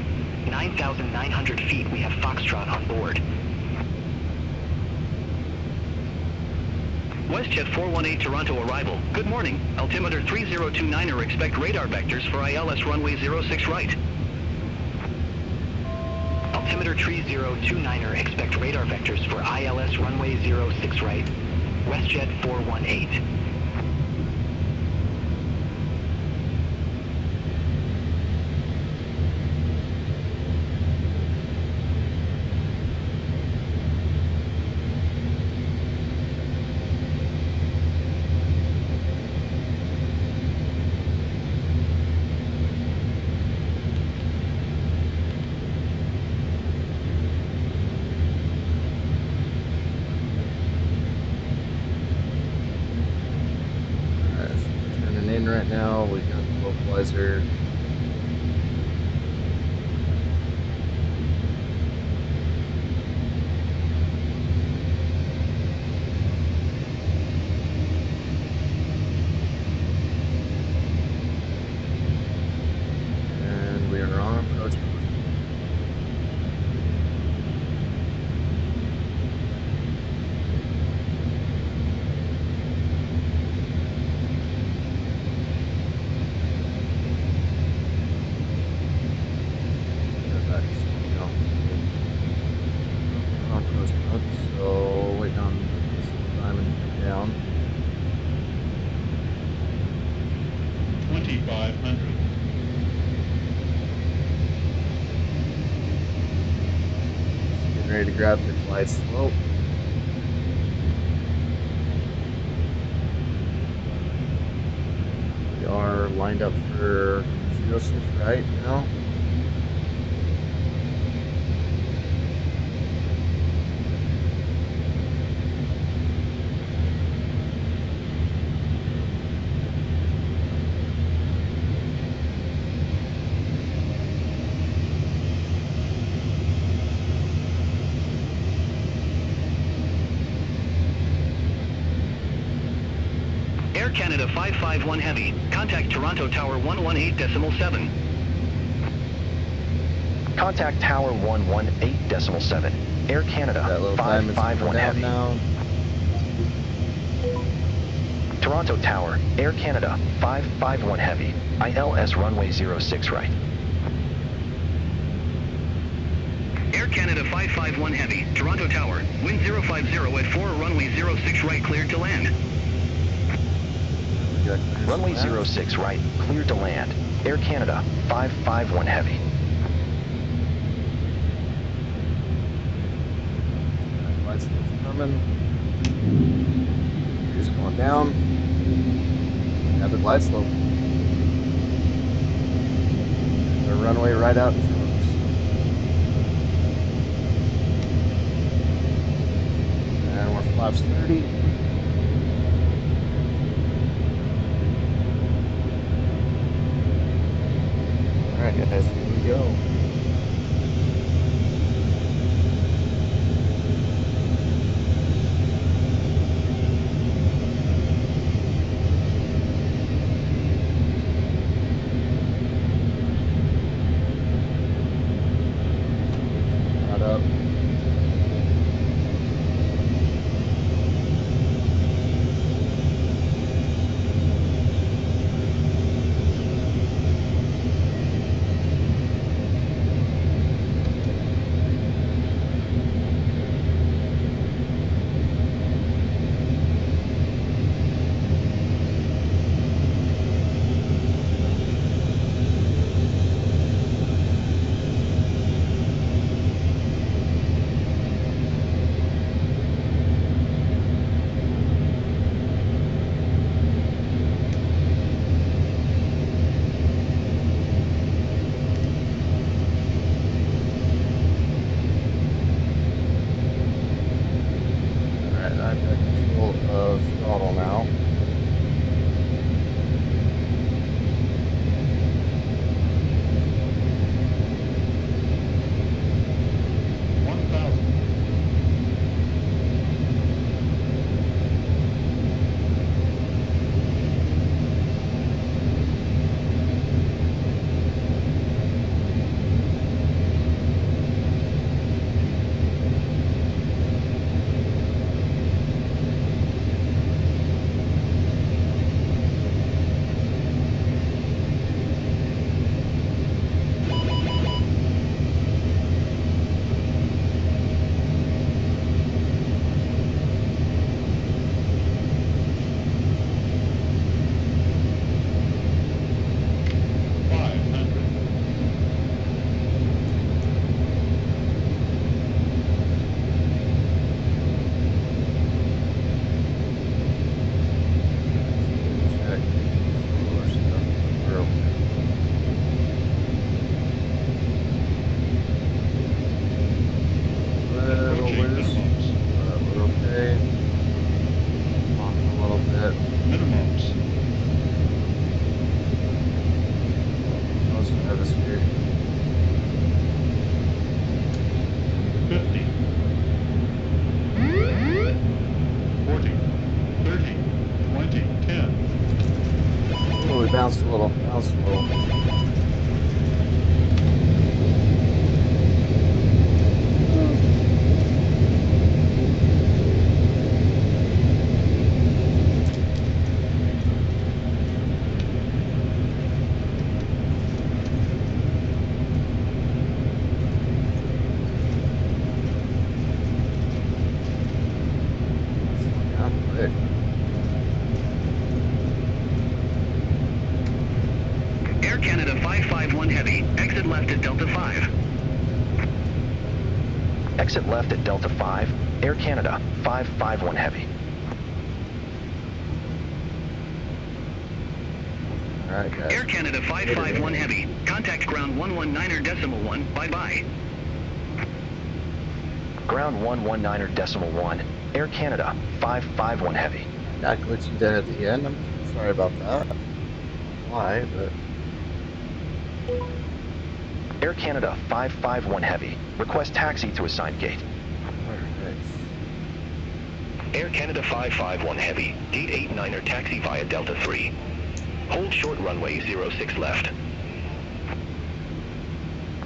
9,900 feet, we have Foxtrot on board. WestJet 418 Toronto arrival, good morning. Altimeter 3029er, expect radar vectors for ILS runway 06 right. Altimeter 3029er, expect radar vectors for ILS runway 06 right. WestJet 418. Alright, so we're turning in right now. We got the localizer. And we are on. 2500. Getting ready to grab the glide slope. We are lined up for 06 right now. Air Canada 551 Heavy. Contact Toronto Tower 118.7. Contact Tower 118.7. Air Canada That little diamond's coming 551 down Heavy. now. Toronto Tower, Air Canada 551 Heavy. ILS runway 06 right. Air Canada 551 Heavy. Toronto Tower. Wind 050 at 4 runway 06 right cleared to land. We got clearance Runway to land. 06 right, cleared to land. Air Canada 551 Heavy. Glide slope's coming. Just going down. Have the glide slope. The runway right out in front of us. And we're flaps 30. Alright guys, here we go. Not up. Alright, I've got control of throttle now. Check. Solar stuff. We're okay. Little loose, but we're okay. Rocking a little bit. Minimums. Nose to hemisphere. 50. 40. 30. 20. 10. Oh, we bounced a little. Bounced a little. Slowed down quick. Air Canada 551 Heavy, exit left at Delta 5. Exit left at Delta 5, Air Canada 551 Heavy. Alright, guys. Air Canada 551 Heavy, contact ground 119.1, bye-bye. Ground 119.1, Air Canada 551 Heavy. Not glitching dead at the end. I'm sorry about that. Why, but Air Canada 551 Heavy. Request taxi to assigned gate. alright. Air Canada 551 Heavy, gate 89er taxi via Delta 3. Hold short runway 06 left.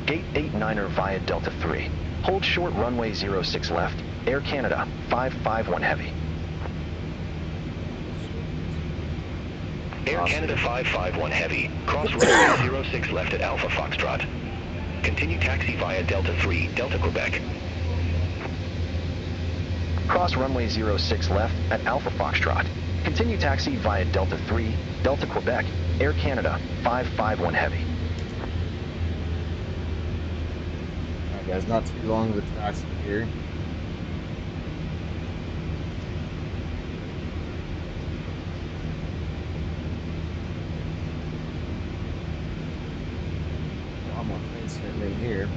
Gate 89er via Delta 3. Hold short runway 06 left. Air Canada 551 Heavy. Air Canada 551 Heavy, cross runway 06 left at Alpha Foxtrot. Continue taxi via Delta 3, Delta Quebec. Cross runway 06 left at Alpha Foxtrot. Continue taxi via Delta 3, Delta Quebec, Air Canada 551 Heavy. Alright, guys, not too long of a taxi here. A lot more planes sitting in here.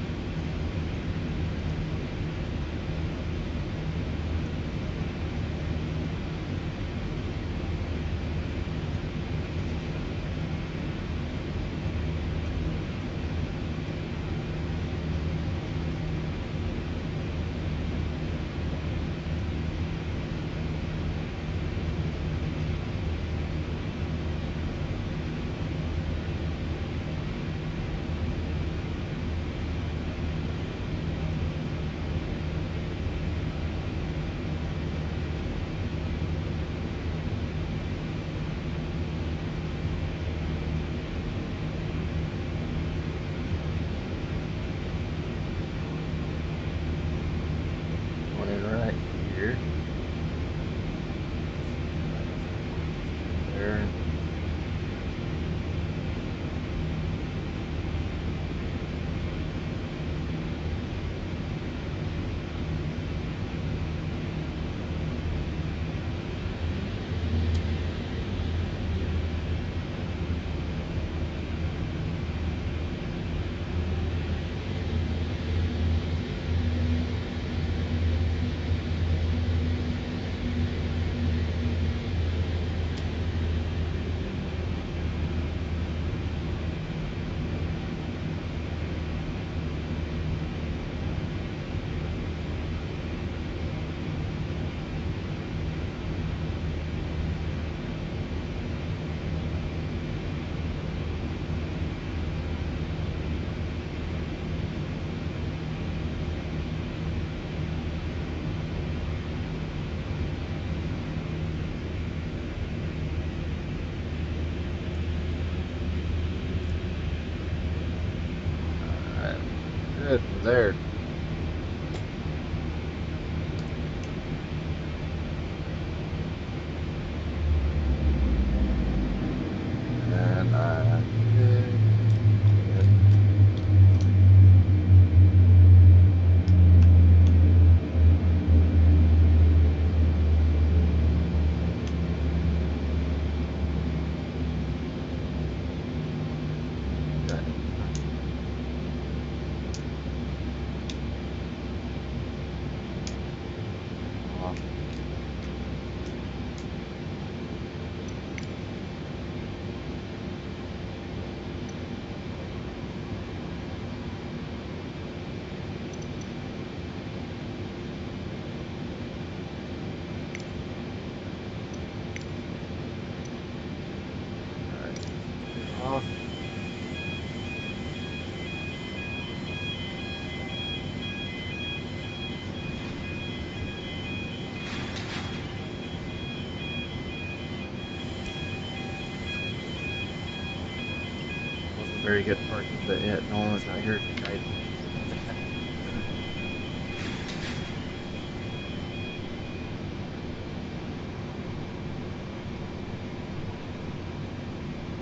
Going in right here. There. Alright, good, we're there. And good. Good. Off. Alright, take off. Wasn't very good parking, but yet no one was out here guiding me.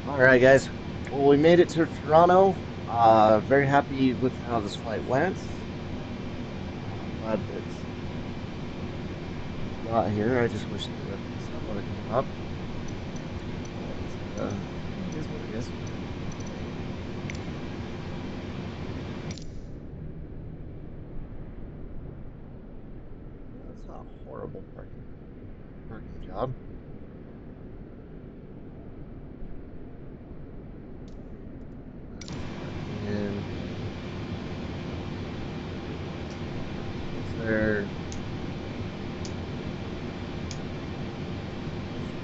Alright, guys. Well, we made it to Toronto. Very happy with how this flight went. Glad that we got here. I just wish the sun would have came up. But it is what it is. That's not a horrible parking job. And is there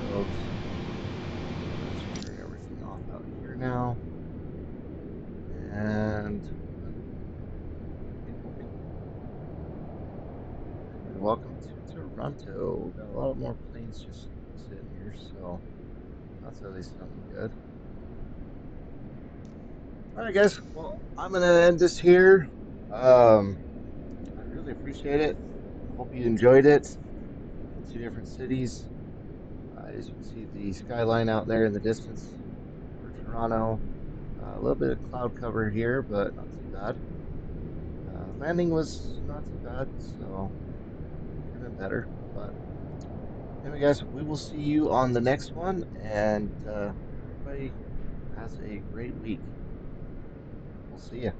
strokes? Let's turn everything off out here now. And welcome to Toronto. Got a lot more planes just sitting here, so that's at least something good. All right, guys. Well, I'm gonna end this here. I really appreciate it. Hope you enjoyed it. Two different cities. As you can see, the skyline out there in the distance for Toronto. A little bit of cloud cover here, but not too bad. Landing was not too bad, so could have been better. But anyway, guys, we will see you on the next one, and everybody has a great week. We'll see you.